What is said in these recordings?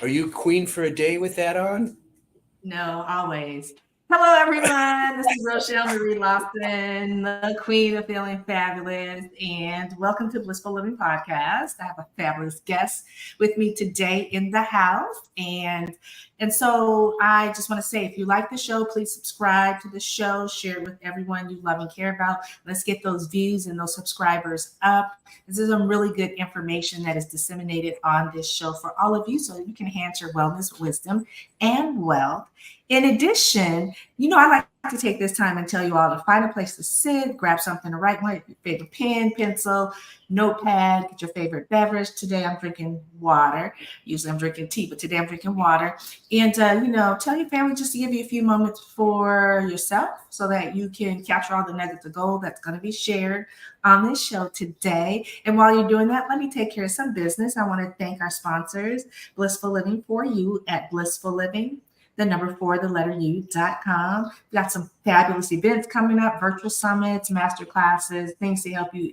Are you queen for a day with that on? No, always. Hello, everyone. This is Rochel Marie Lawson, the queen of feeling fabulous, and welcome to Blissful Living Podcast. I have a fabulous guest with me today in the house, and so I just want to say, if you like the show, please subscribe to the show, share it with everyone you love and care about. Let's get those views and those subscribers up. This is some really good information that is disseminated on this show for all of you, so you can enhance your wellness, wisdom, and wealth. In addition, I like to take this time and tell you all to find a place to sit, grab something to write with, your favorite pen, pencil, notepad, get your favorite beverage. Today I'm drinking water. Usually I'm drinking tea, but today I'm drinking water. And, tell your family just to give you a few moments for yourself so that you can capture all the nuggets of gold that's going to be shared on this show today. And while you're doing that, let me take care of some business. I want to thank our sponsors, Blissful Living for You at Blissful Living, the number 4, the letter U.com. We've got some fabulous events coming up, virtual summits, master classes, things to help you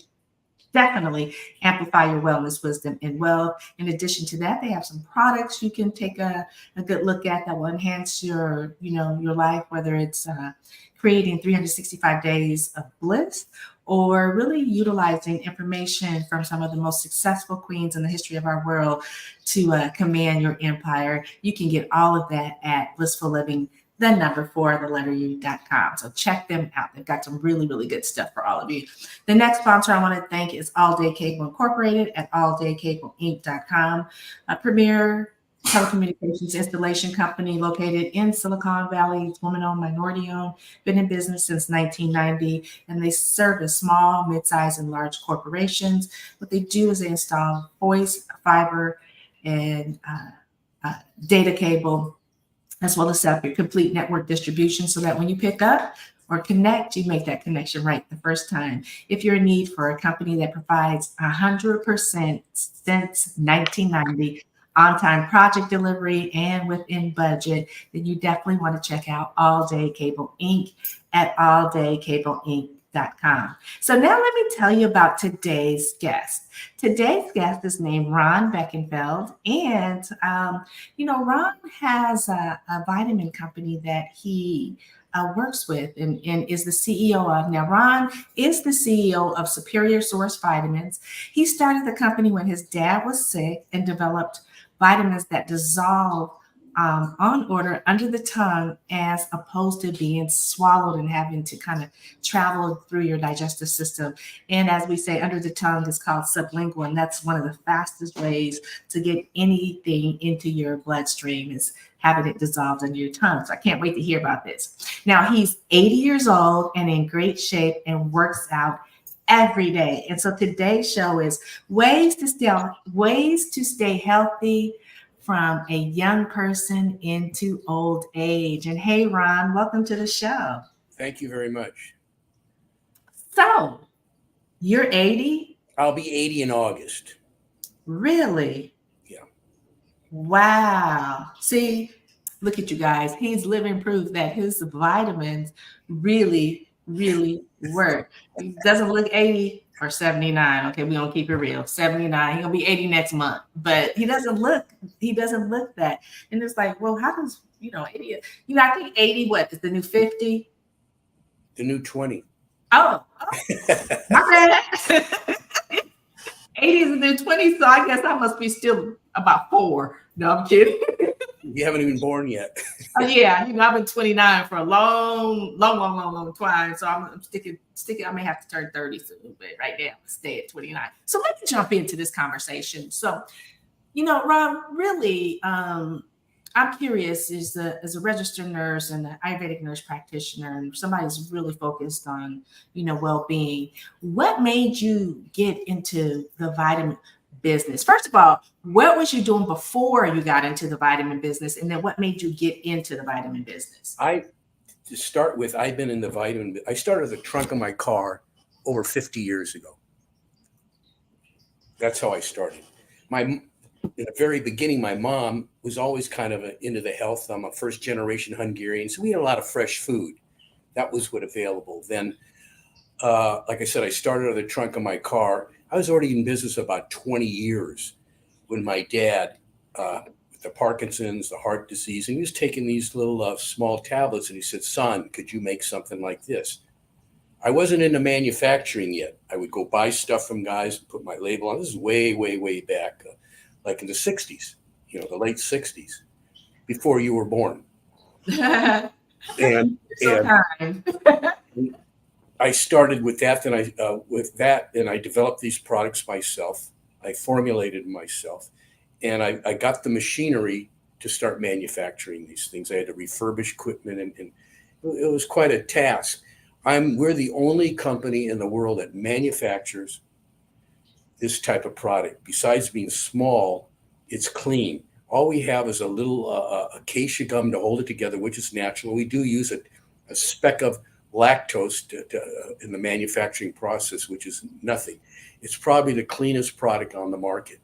definitely amplify your wellness, wisdom, and wealth. In addition to that, they have some products you can take a good look at that will enhance your life, whether it's creating 365 days of bliss or really utilizing information from some of the most successful queens in the history of our world to command your empire. You can get all of that at Blissful Living, the number 4, the letter U.com. So check them out. They've got some really, really good stuff for all of you. The next sponsor I want to thank is All Day Cable Incorporated at alldaycableinc.com, a premier telecommunications installation company located in Silicon Valley. It's woman-owned, minority-owned, been in business since 1990, and they service small, mid-sized, and large corporations. What they do is they install voice, fiber, and data cable, as well as set up your complete network distribution so that when you pick up or connect, you make that connection right the first time. If you're in need for a company that provides 100% since 1990 on-time project delivery and within budget, then you definitely want to check out All Day Cable Inc. at alldaycableinc.com. So now let me tell you about today's guest. Today's guest is named Ron Beckenfeld, and Ron has a vitamin company that he works with and is the CEO of. Now, Ron is the CEO of Superior Source Vitamins. He started the company when his dad was sick and developed vitamins that dissolve on order under the tongue, as opposed to being swallowed and having to kind of travel through your digestive system. And as we say, under the tongue is called sublingual, and that's one of the fastest ways to get anything into your bloodstream, is having it dissolved under your tongue. So I can't wait to hear about this. Now, he's 80 years old and in great shape and works out every day. And so today's show is ways to stay healthy from a young person into old age. And hey, Ron, welcome to the show. Thank you very much. So, you're 80? I'll be 80 in August. Really? Yeah. Wow. See, look at you guys. He's living proof that his vitamins really, really work. He doesn't look 80 or 79. Okay, we're gonna keep it real. 79. He's gonna be 80 next month, but he doesn't look that. And it's like, well, how does 80? I think 80 what is the new 50? The new 20. Oh my bad. 80 is the new 20, so I guess I must be still about 4. No, I'm kidding. You haven't even born yet. Oh yeah, I've been 29 for a long time. So I'm sticking. I may have to turn 30 soon, but right now I'm stay at 29. So let me jump into this conversation. So, Ron, really, I'm curious, as a registered nurse and an Ayurvedic nurse practitioner, and somebody who's really focused on, well-being, what made you get into the vitamin business? First of all, what was you doing before you got into the vitamin business? And then what made you get into the vitamin business? I've been in the vitamin. I started the trunk of my car over 50 years ago. That's how I started. In the very beginning, my mom was always kind of into the health. I'm a first generation Hungarian, so we had a lot of fresh food. That was what available. Then, like I said, I started on the trunk of my car. I was already in business about 20 years when my dad, with the Parkinson's, the heart disease. And he was taking these little small tablets, and he said, "Son, could you make something like this?" I wasn't into manufacturing yet. I would go buy stuff from guys and put my label on. This is way, way, way back, like in the 60s, the late 60s, before you were born. And I started with that. Then I developed these products myself. I formulated myself, and I got the machinery to start manufacturing these things. I had to refurbish equipment, and it was quite a task. We're the only company in the world that manufactures this type of product. Besides being small, it's clean. All we have is a little acacia gum to hold it together, which is natural. We do use a speck of lactose in the manufacturing process, which is nothing. It's probably the cleanest product on the market.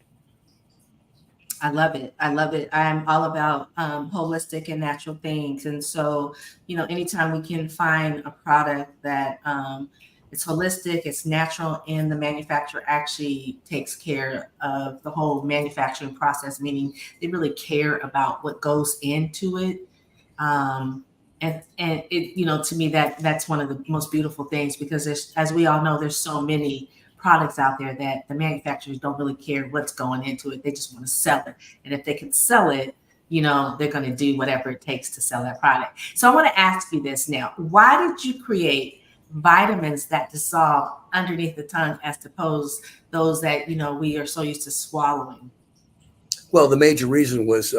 I love it. I'm all about holistic and natural things. And so, anytime we can find a product that it's holistic, it's natural, and the manufacturer actually takes care of the whole manufacturing process, meaning they really care about what goes into it. And it, to me, that's one of the most beautiful things, because as we all know, there's so many products out there that the manufacturers don't really care what's going into it. They just want to sell it. And if they can sell it, they're going to do whatever it takes to sell that product. So I want to ask you this now. Why did you create vitamins that dissolve underneath the tongue as opposed to those that, we are so used to swallowing? Well, the major reason was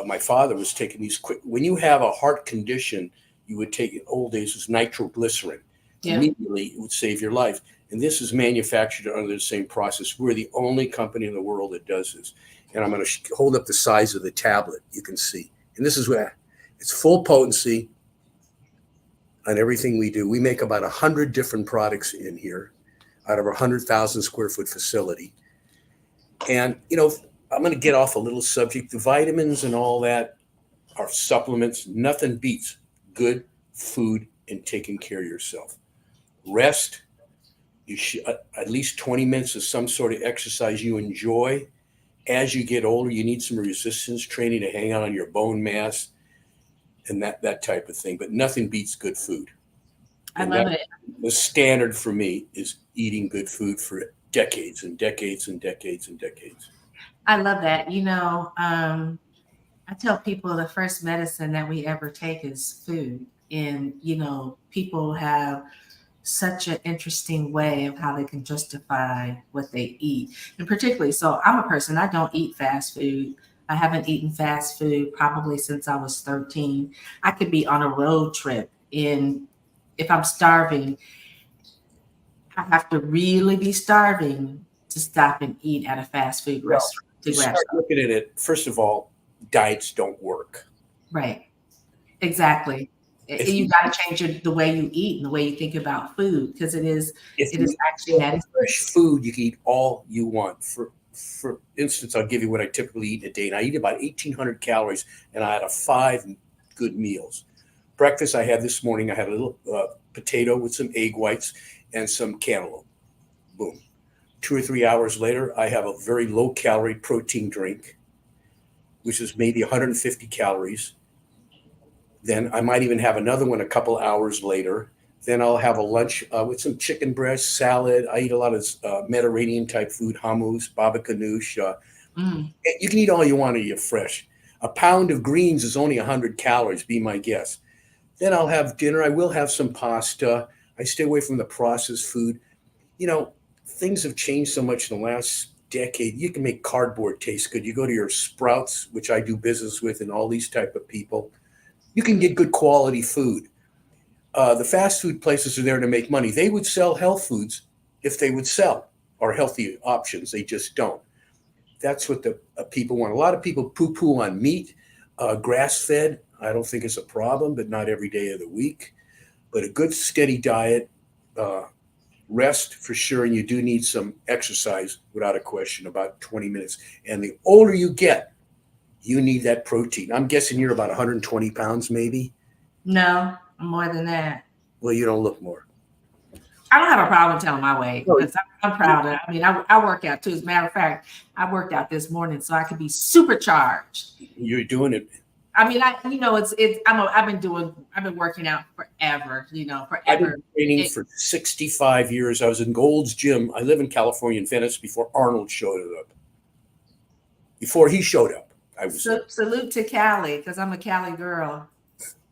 my father was taking these when you have a heart condition, you would take, in old days, was nitroglycerin. Yeah. Immediately, it would save your life. And this is manufactured under the same process. We're the only company in the world that does this. And I'm going to hold up the size of the tablet. You can see. And this is where it's full potency on everything we do. We make about 100 different products in here out of a 100,000 square foot facility. And, I'm going to get off a little subject. The vitamins and all that are supplements. Nothing beats good food and taking care of yourself. Rest. You should at least 20 minutes of some sort of exercise you enjoy. As you get older, you need some resistance training to hang on your bone mass and that type of thing. But nothing beats good food. I love it. The standard for me is eating good food for decades and decades and decades and decades. I love that. I tell people the first medicine that we ever take is food. And, people have such an interesting way of how they can justify what they eat. And particularly, so I'm a person, I don't eat fast food. I haven't eaten fast food probably since I was 13. I could be on a road trip, and if I'm starving, I have to really be starving to stop and eat at a fast food restaurant. Start looking at it. First of all, diets don't work. Right. Exactly. You got to change the way you eat and the way you think about food, because it is actually that fresh food. You can eat all you want. For instance, I'll give you what I typically eat in a day, and I eat about 1,800 calories, and I had 5 good meals. Breakfast I had this morning, I had a little potato with some egg whites and some cantaloupe. Boom. 2 or 3 hours later, I have a very low calorie protein drink, which is maybe 150 calories. Then I might even have another one a couple hours later. Then I'll have a lunch with some chicken breast, salad. I eat a lot of Mediterranean type food, hummus, baba ganoush. You can eat all you want to eat fresh. A pound of greens is only 100 calories, be my guest. Then I'll have dinner. I will have some pasta. I stay away from the processed food. Things have changed so much in the last decade. You can make cardboard taste good. You go to your Sprouts, which I do business with, and all these type of people. You can get good quality food. The fast food places are there to make money. They would sell health foods if they would sell, or healthy options. They just don't. That's what the people want. A lot of people poo-poo on meat, grass-fed. I don't think it's a problem, but not every day of the week. But a good steady diet, rest for sure, and you do need some exercise without a question, about 20 minutes. And the older you get, you need that protein. I'm guessing you're about 120 pounds maybe? No, more than that. Well, you don't look more. I don't have a problem telling my weight No, because I'm proud of it. I mean, I work out too. As a matter of fact, I worked out this morning so I could be supercharged. you're doing it. I mean, I've been working out forever, I've forever. been training for 65 years. I was in Gold's Gym. I live in California, in Venice, before Arnold showed up. Before he showed up, I was. Salute to Cali because I'm a Cali girl.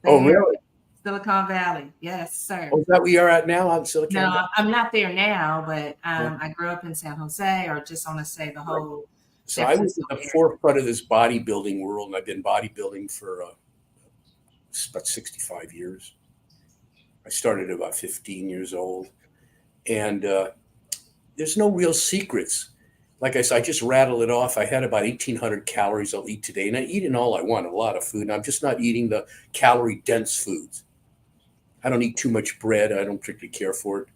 Oh, really? Silicon Valley. Yes, sir. Oh, is that where you're at now? Out in Silicon Valley? No, I'm not there now, but I grew up in San Jose, or just want to say the whole. So I was at the forefront of this bodybuilding world, and I've been bodybuilding for about 65 years. I started at about 15 years old, and there's no real secrets. Like I said, I just rattle it off. I had about 1,800 calories I'll eat today, and I eat in all I want, a lot of food, and I'm just not eating the calorie-dense foods. I don't eat too much bread. I don't particularly care for it.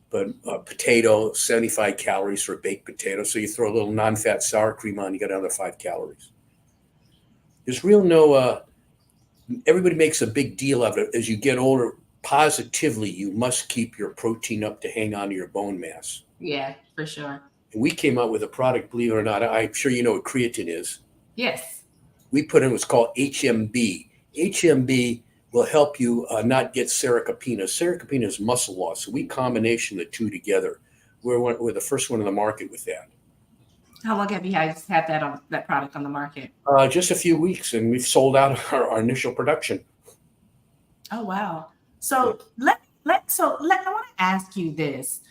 But potato, 75 calories for a baked potato. So you throw a little non-fat sour cream on, you got another 5 calories. There's real no, everybody makes a big deal of it. As you get older, positively, you must keep your protein up to hang on to your bone mass. Yeah, for sure. And we came out with a product, believe it or not, I'm sure you know what creatine is. Yes. We put in what's called HMB. HMB will help you not get sarcopenia. Sarcopenia is muscle loss. So we combination the two together. We're the first one in the market with that. How long have you guys had that product on the market? Just a few weeks, and we've sold out our initial production. Oh wow! So I want to ask you this: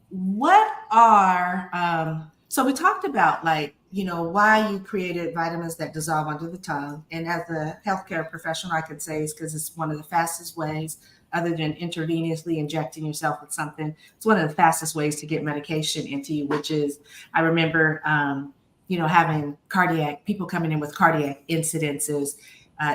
what are so we talked about why you created vitamins that dissolve under the tongue, and as a healthcare professional, I could say it's because it's one of the fastest ways, other than intravenously injecting yourself with something. It's one of the fastest ways to get medication into you, which is, I remember, having people coming in with cardiac incidences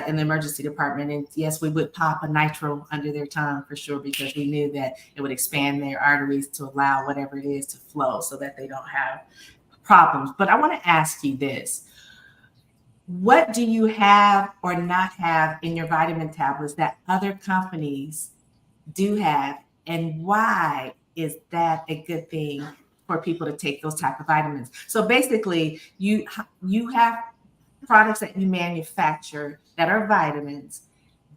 in the emergency department. And yes, we would pop a nitro under their tongue for sure, because we knew that it would expand their arteries to allow whatever it is to flow so that they don't have problems. But I want to ask you this. What do you have or not have in your vitamin tablets that other companies do have? And why is that a good thing for people to take those type of vitamins? So basically, you have products that you manufacture that are vitamins,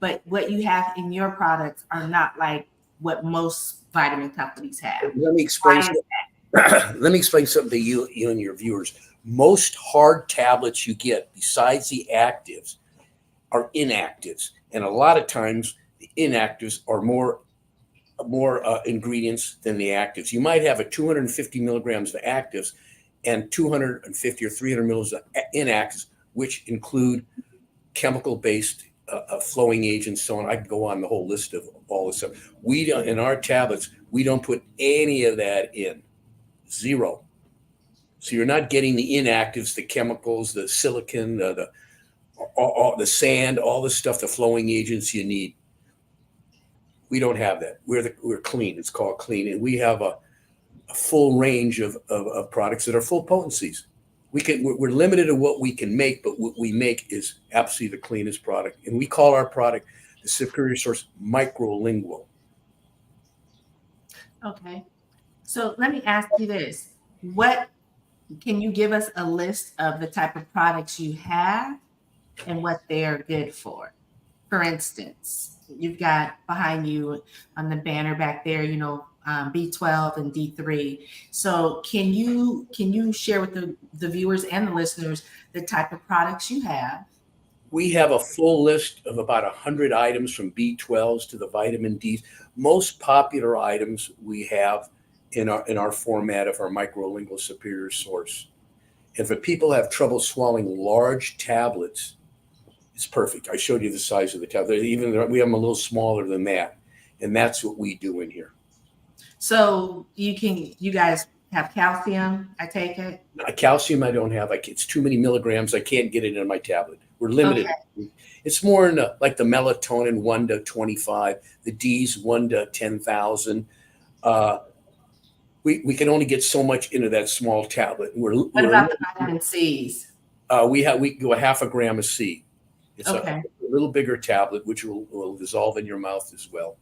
but what you have in your products are not like what most vitamin companies have. Let me explain something to you and your viewers. Most hard tablets you get, besides the actives, are inactives. And a lot of times the inactives are more ingredients than the actives. You might have 250 milligrams of actives and 250 or 300 milligrams of inactives, which include chemical-based flowing agents, so on. I can go on the whole list of all this stuff. We don't, in our tablets, we don't put any of that in. Zero. So you're not getting the inactives, the chemicals, the silicon, the sand, all the stuff, the flowing agents you need. We don't have that. We're clean. It's called clean, and we have a full range of products that are full potencies. We're limited to what we can make, but what we make is absolutely the cleanest product, and we call our product the Superior Source Microlingual. Okay, so let me ask you this: can you give us a list of the type of products you have and what they are good for? For instance, you've got behind you on the banner back there, B12 and D3. So can you share with the viewers and the listeners the type of products you have? We have a full list of about 100 items, from B12s to the vitamin Ds. Most popular items we have in our format of our Microlingual Superior Source. And if people have trouble swallowing large tablets, it's perfect. I showed you the size of the tablet. We have them a little smaller than that, and that's what we do in here. So you guys have calcium, I take it? Calcium I don't have. It's too many milligrams. I can't get it in my tablet. We're limited. Okay. It's more in like the melatonin 1 to 25, the D's 1 to 10,000. We can only get so much into that small tablet. What about the vitamin C's? We go a half a gram of C. It's okay. A little bigger tablet, which will dissolve in your mouth as well.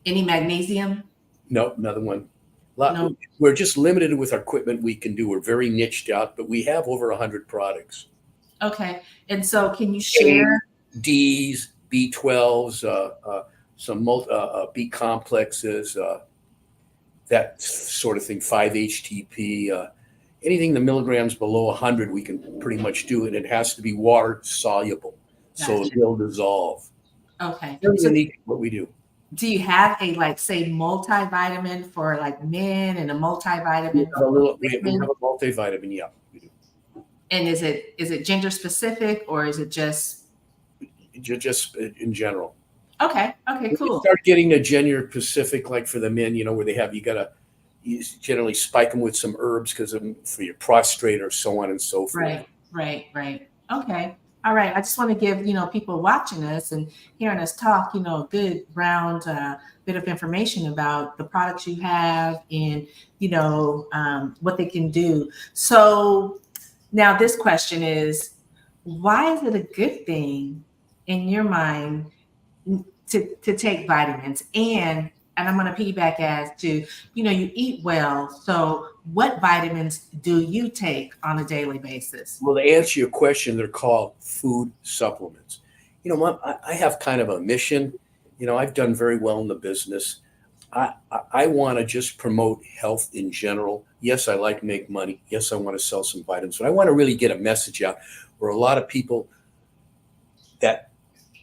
Any magnesium? No, another one. No. We're just limited with our equipment we can do. We're very niched out, but we have over 100 products. Okay. And so can you share? D's, B12s, some B complexes, that sort of thing, 5-HTP. Anything the milligrams below 100, we can pretty much do it. It has to be water soluble, so Gotcha. it'll dissolve. Okay. Very So unique what we do. do you have a, like, say, multivitamin for like men and a multivitamin We have for a women? multivitamin, yeah, we do. And is it gender specific, or is it just Just in general. okay? When you Cool. start getting a gender specific, like for the men, where you generally spike them with some herbs because for your prostrate or so on and so forth. Right. Okay. All right. I just want to give, people watching us and hearing us talk, a good round bit of information about the products you have and, what they can do. So now this question is, why is it a good thing in your mind to take vitamins? And I'm going to piggyback as to, you eat well. So what vitamins do you take on a daily basis? Well, to answer your question, they're called food supplements. Mom, I have kind of a mission. I've done very well in the business. I want to just promote health in general. Yes, I like to make money. Yes, I want to sell some vitamins, but I want to really get a message out where a lot of people that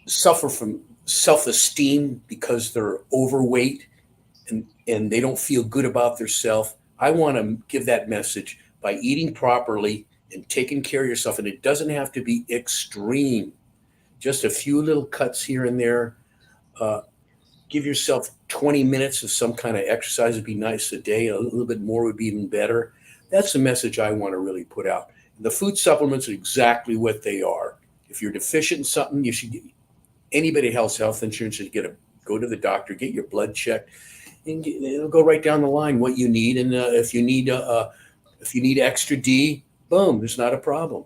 suffer from self-esteem because they're overweight and they don't feel good about themselves. I want to give that message by eating properly and taking care of yourself. And it doesn't have to be extreme. Just a few little cuts here and there. Give yourself 20 minutes of some kind of exercise would be nice a day. A little bit more would be even better. That's the message I want to really put out. The food supplements are exactly what they are. If you're deficient in something, you should. Anybody who has health insurance should go to the doctor, get your blood checked, and it'll go right down the line what you need. And if you need extra D, boom, there's not a problem.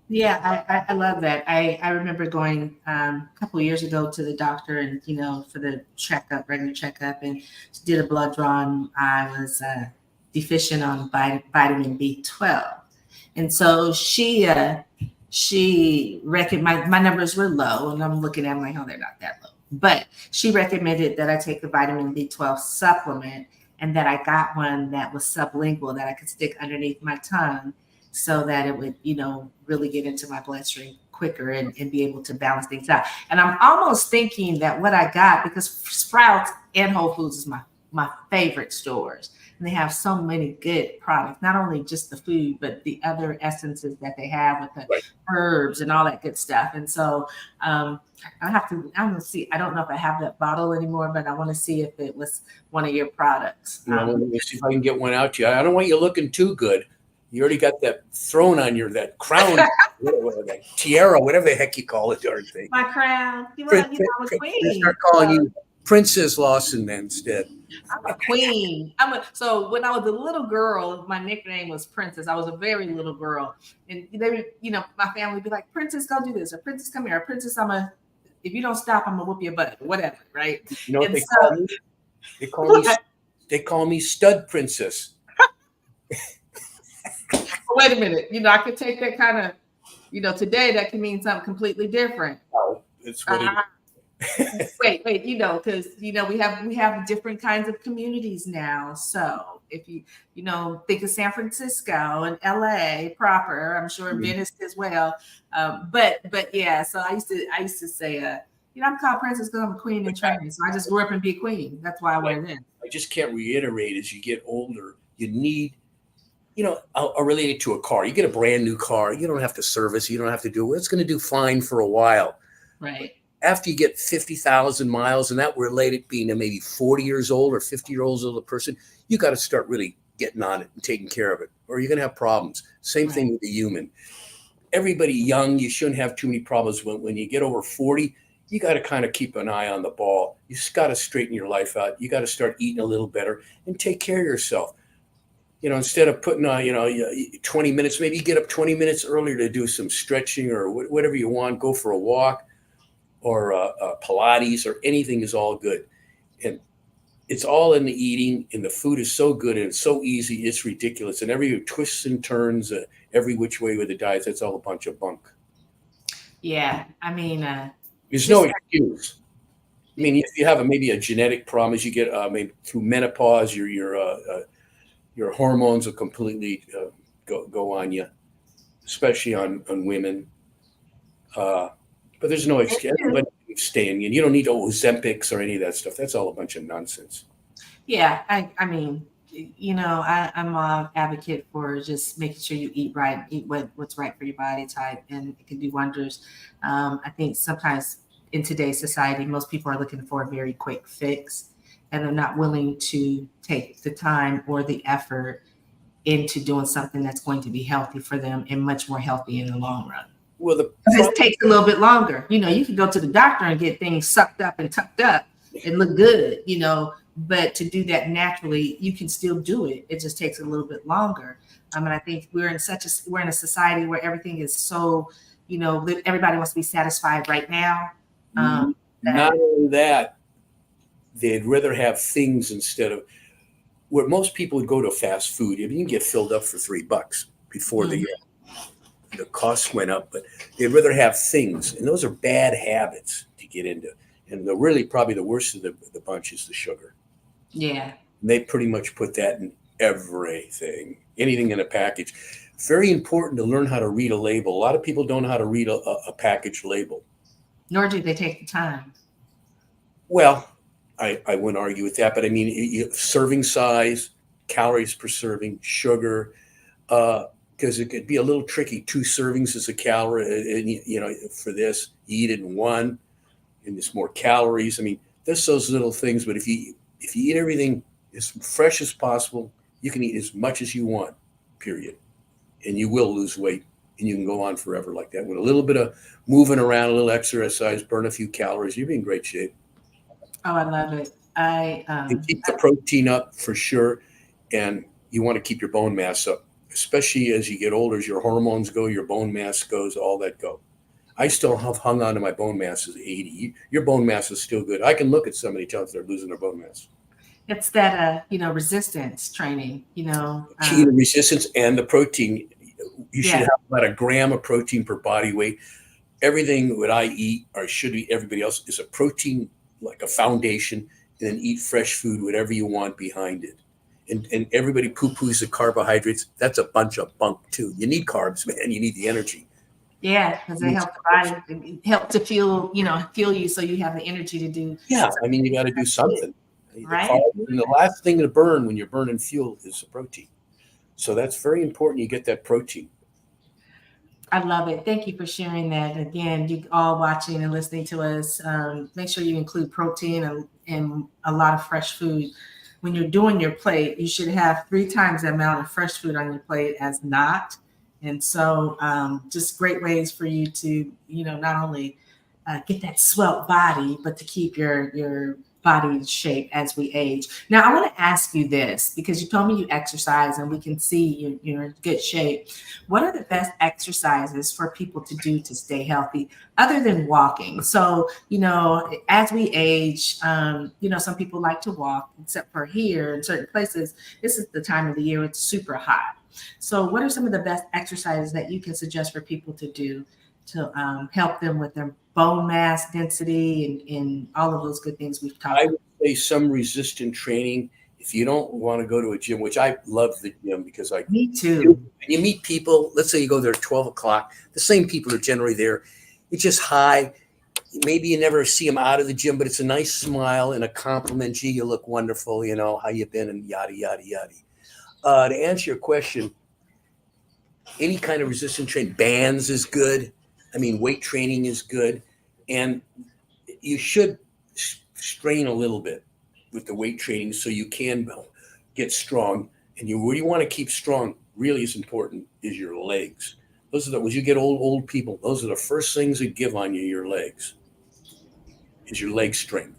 Yeah, I love that. I remember going a couple of years ago to the doctor and, for the regular checkup, and she did a blood draw, and I was deficient on vitamin B12. And so she recommended, my numbers were low, and I'm looking at them like, oh, they're not that low. But she recommended that I take the vitamin B12 supplement, and that I got one that was sublingual that I could stick underneath my tongue so that it would, really get into my bloodstream quicker and be able to balance things out. And I'm almost thinking that what I got, because Sprouts and Whole Foods is my favorite stores. And they have so many good products, not only just the food, but the other essences that they have with the herbs and all that good stuff. And so I'm going to see, I don't know if I have that bottle anymore, but I want to see if it was one of your products. Let me see if I can get one out to you. I don't want you looking too good. You already got that thrown on that crown, that tiara, whatever the heck you call it, darn thing. My crown. I'm a queen. They start calling you Princess Lawson then instead. I'm a queen. So when I was a little girl, my nickname was Princess. I was a very little girl, and they would, my family would be like, "Princess, go do this," or "Princess, come here," or "Princess, if you don't stop, I'm gonna whoop your butt," whatever, right? You know what they call me? They call me Stud Princess. Wait a minute. I could take that kind of, today that can mean something completely different. Oh, it's what wait, because we have different kinds of communities now. So if you think of San Francisco and LA proper, I'm sure Venice as well. But yeah, so I used to say I'm called Princess because I'm a queen in training. So I just grew up and be a queen. That's why I wear this. I just can't reiterate, as you get older, you need, I'll relate it to a car. You get a brand new car, you don't have to service, you don't have to do it. It's going to do fine for a while. Right. After you get 50,000 miles, and that related being a maybe 40 years old or 50 years old person, you got to start really getting on it and taking care of it, or you're going to have problems. Same thing with the human. Everybody young, you shouldn't have too many problems. When you get over 40, you got to kind of keep an eye on the ball. You just got to straighten your life out. You got to start eating a little better and take care of yourself. Instead of putting on, 20 minutes, maybe you get up 20 minutes earlier to do some stretching or whatever you want, go for a walk or Pilates or anything is all good. And it's all in the eating, and the food is so good and it's so easy. It's ridiculous. And every twists and turns, every which way with the diets, that's all a bunch of bunk. Yeah. I mean, there's no excuse. I mean, if you have maybe a genetic problem, as you get maybe through menopause, your hormones will completely go on you, especially on women. But there's no excuse. Everybody can stay in. You don't need Ozempics or any of that stuff. That's all a bunch of nonsense. Yeah, I mean, I'm an advocate for just making sure you eat right, eat what's right for your body type, and it can do wonders. I think sometimes in today's society, most people are looking for a very quick fix, and they're not willing to take the time or the effort into doing something that's going to be healthy for them and much more healthy in the long run. Well, it takes a little bit longer. You can go to the doctor and get things sucked up and tucked up and look good, but to do that naturally, you can still do it. It just takes a little bit longer. I think we're in a society where everything is so, everybody wants to be satisfied right now. Not only that, they'd rather have things instead of where most people would go to fast food. You can get filled up for $3 before the costs went up, but they'd rather have things, and those are bad habits to get into. And probably the worst of the bunch is the sugar. Yeah. And they pretty much put that in everything, anything in a package. Very important to learn how to read a label. A lot of people don't know how to read a package label. Nor do they take the time. Well, I wouldn't argue with that, but I mean, serving size, calories per serving, sugar, because it could be a little tricky. 2 servings is a calorie, and for this, you eat it in 1, and it's more calories. I mean, there's those little things, but if you eat everything as fresh as possible, you can eat as much as you want, period. And you will lose weight, and you can go on forever like that. With a little bit of moving around, a little exercise, burn a few calories, you'll be in great shape. Oh, I love it. You keep the protein up for sure, and you want to keep your bone mass up, especially as you get older, as your hormones go, your bone mass goes, all that go. I still have hung on to my bone mass as 80. Your bone mass is still good. I can look at somebody telling they're losing their bone mass. It's that, resistance training, resistance and the protein. You should have about 1 gram of protein per body weight. Everything that I eat, or should eat everybody else, is a protein, like a foundation, and then eat fresh food, whatever you want behind it. And everybody poo-poos the carbohydrates. That's a bunch of bunk too. You need carbs, man. You need the energy. Yeah, because they help the body, help to fuel you, so you have the energy to do. Yeah, I mean, you got to do something. Right. And the last thing to burn when you're burning fuel is the protein. So that's very important. You get that protein. I love it. Thank you for sharing that. Again, you all watching and listening to us, make sure you include protein and a lot of fresh food. When you're doing your plate, you should have 3 times the amount of fresh food on your plate as not. And so just great ways for you to, not only get that swell body, but to keep your body in shape as we age. Now, I want to ask you this, because you told me you exercise and we can see you're in good shape. What are the best exercises for people to do to stay healthy other than walking? So, as we age, some people like to walk, except for here in certain places, this is the time of the year it's super hot. So what are some of the best exercises that you can suggest for people to do to help them with their bone mass density and all of those good things we've talked about? I would say some resistant training. If you don't want to go to a gym, which I love the gym because Me too. You meet people, let's say you go there at 12 o'clock, the same people are generally there. It's just hi. Maybe you never see them out of the gym, but it's a nice smile and a compliment. Gee, you look wonderful. How you been, and yada, yada, yada. To answer your question, any kind of resistance training, bands is good. I mean, weight training is good. And you should strain a little bit with the weight training so you can get strong. And where you want to keep strong really is important is your legs. As you get old people, those are the first things that give on you, your legs, is your leg strength.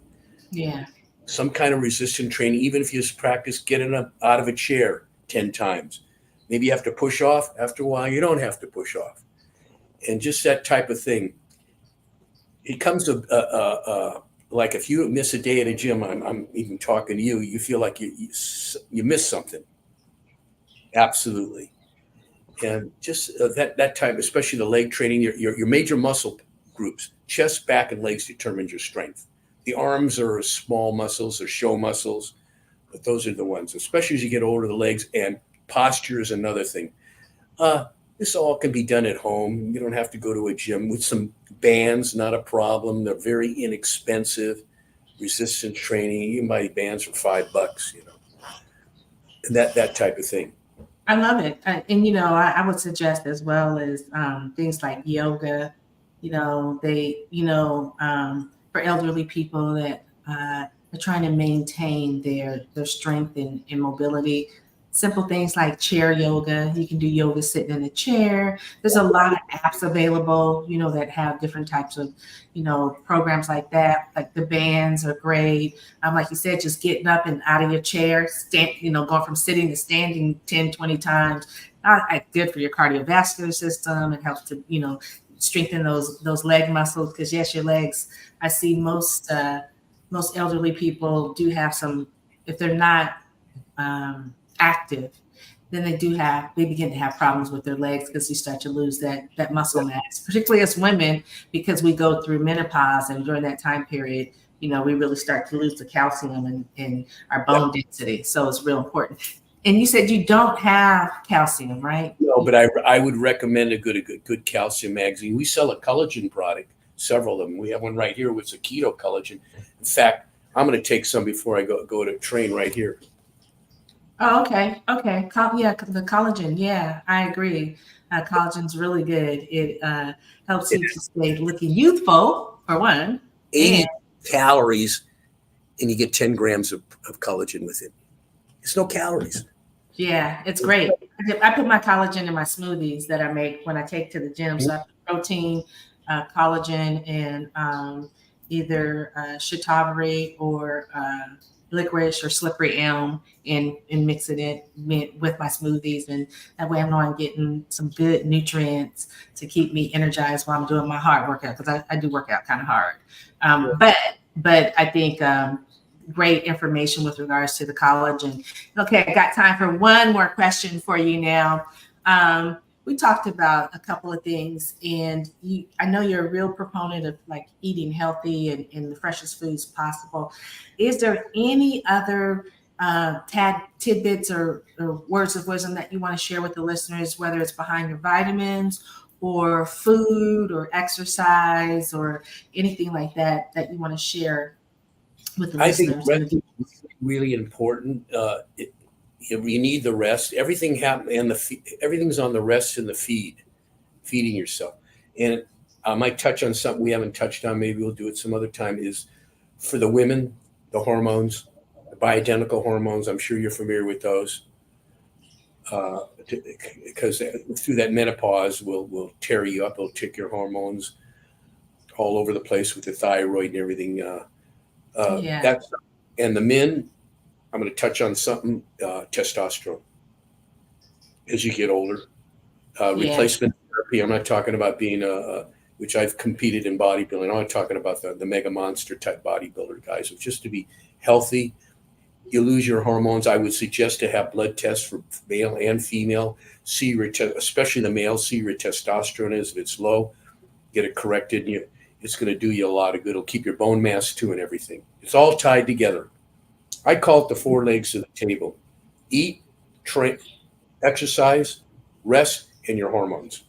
Yeah. Some kind of resistant training, even if you just practice getting up out of a chair 10 times. Maybe you have to push off. After a while, you don't have to push off. And just that type of thing. It comes to like if you miss a day at a gym, I'm even talking to you, you feel like you miss something. Absolutely. And just that type, especially the leg training, your major muscle groups, chest, back, and legs determine your strength. The arms are small muscles or show muscles, but those are the ones, especially as you get older, the legs, and posture is another thing. This all can be done at home. You don't have to go to a gym. With some bands, not a problem. They're very inexpensive. Resistance training, you can buy bands for $5, and that type of thing. I love it. And I would suggest as well as things like yoga, for elderly people that are trying to maintain their strength and mobility. Simple things like chair yoga. You can do yoga sitting in a chair. There's a lot of apps available, that have different types of, programs like that. Like the bands are great. Like you said, just getting up and out of your chair, going from sitting to standing 10, 20 times. Good for your cardiovascular system. It helps to, strengthen those leg muscles. Because yes, your legs, I see most elderly people do have some, if they're not active, then they begin to have problems with their legs because you start to lose that muscle mass, particularly as women, because we go through menopause, and during that time period, we really start to lose the calcium in our bone density. So it's real important. And you said you don't have calcium, right? No, but I would recommend a good calcium magazine. We sell a collagen product, several of them. We have one right here with a keto collagen. In fact, I'm going to take some before I go to train right here. Oh, okay. The collagen. Yeah, I agree. Collagen's really good. It helps you to stay looking youthful, for one. 80 calories, and you get 10 grams of collagen with it. It's no calories. Yeah, it's great. I put my collagen in my smoothies that I make when I take to the gym. So I put protein, collagen, and either shatavari or licorice or slippery elm, and mix it in with my smoothies. And that way I know I'm getting some good nutrients to keep me energized while I'm doing my hard workout, because I do work out kind of hard. But I think great information with regards to the collagen. Okay, I got time for one more question for you now. We talked about a couple of things, and I know you're a real proponent of like eating healthy and the freshest foods possible. Is there any other tidbits or words of wisdom that you want to share with the listeners, whether it's behind your vitamins or food or exercise or anything like that you want to share with the listeners? I think rest is really important. You need the rest. Everything everything's on the rest and the feeding yourself. And I might touch on something we haven't touched on. Maybe we'll do it some other time. Is for the women, the hormones, the bioidentical hormones. I'm sure you're familiar with those, because through that menopause will tear you up. It'll tick your hormones all over the place with the thyroid and everything. And the men, I'm going to touch on something, testosterone. As you get older, replacement therapy. I'm not talking about being which I've competed in bodybuilding. I'm not talking about the mega monster type bodybuilder guys. It's just to be healthy. You lose your hormones. I would suggest to have blood tests for male and female. Especially the male, see your testosterone is. If it's low, get it corrected. And it's going to do you a lot of good. It'll keep your bone mass too and everything. It's all tied together. I call it the 4 legs of the table: eat, train, exercise, rest, and your hormones.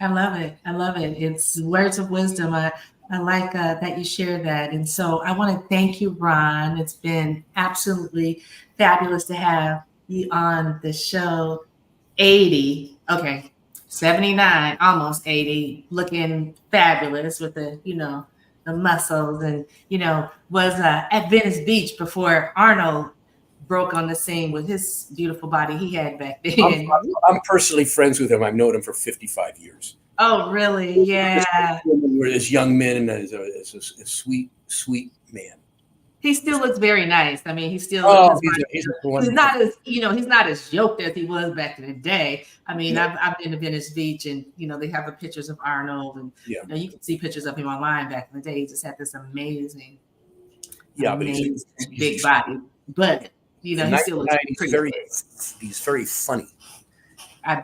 I love it. It's words of wisdom. I like that you share that. And so I want to thank you, Ron. It's been absolutely fabulous to have you on the show. 79, almost 80, looking fabulous with the muscles, and was at Venice Beach before Arnold broke on the scene with his beautiful body he had back then. I'm personally friends with him. I've known him for 55 years. Oh, really? Yeah. We're as young men, and as a sweet man. He still looks very nice. I mean, he's not as yoked as he was back in the day. I mean, I've been to Venice Beach, and they have the pictures of Arnold, and you can see pictures of him online back in the day. He just had this amazing Yeah, but amazing big body. But he still looks pretty. He's very funny. I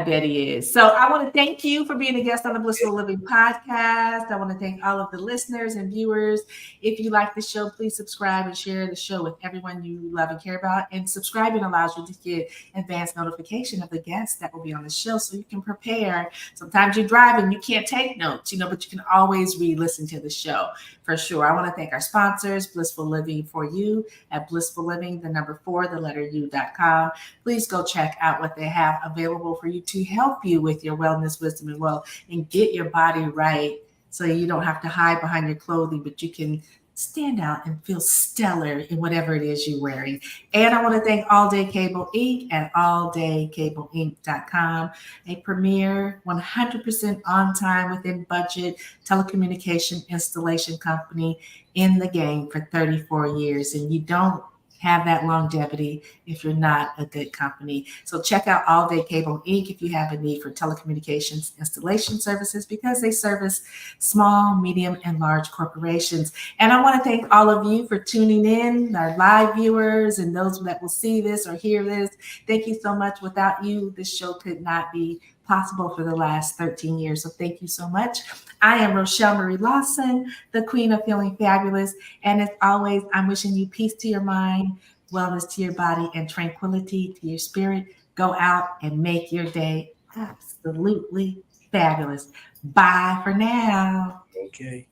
bet he is. So I want to thank you for being a guest on the Blissful Living Podcast. I want to thank all of the listeners and viewers. If you like the show, please subscribe and share the show with everyone you love and care about. And subscribing allows you to get advanced notification of the guests that will be on the show so you can prepare. Sometimes you're driving, you can't take notes, but you can always re-listen to the show for sure. I want to thank our sponsors, Blissful Living for You at Blissful Living, the number 4, the letter U.com. Please go check out what they have available for you to help you with your wellness, wisdom, and wealth and get your body right so you don't have to hide behind your clothing, but you can stand out and feel stellar in whatever it is you're wearing. And I want to thank All Day Cable Inc. at alldaycableinc.com, a premier 100% on time within budget telecommunication installation company in the game for 34 years. And you don't have that longevity if you're not a good company. So check out All Day Cable Inc. if you have a need for telecommunications installation services, because they service small, medium, and large corporations. And I want to thank all of you for tuning in, our live viewers and those that will see this or hear this. Thank you so much. Without you, this show could not be possible for the last 13 years. So thank you so much. I am Rochel Marie Lawson, the Queen of Feeling Fabulous. And as always, I'm wishing you peace to your mind, wellness to your body, and tranquility to your spirit. Go out and make your day absolutely fabulous. Bye for now. Okay.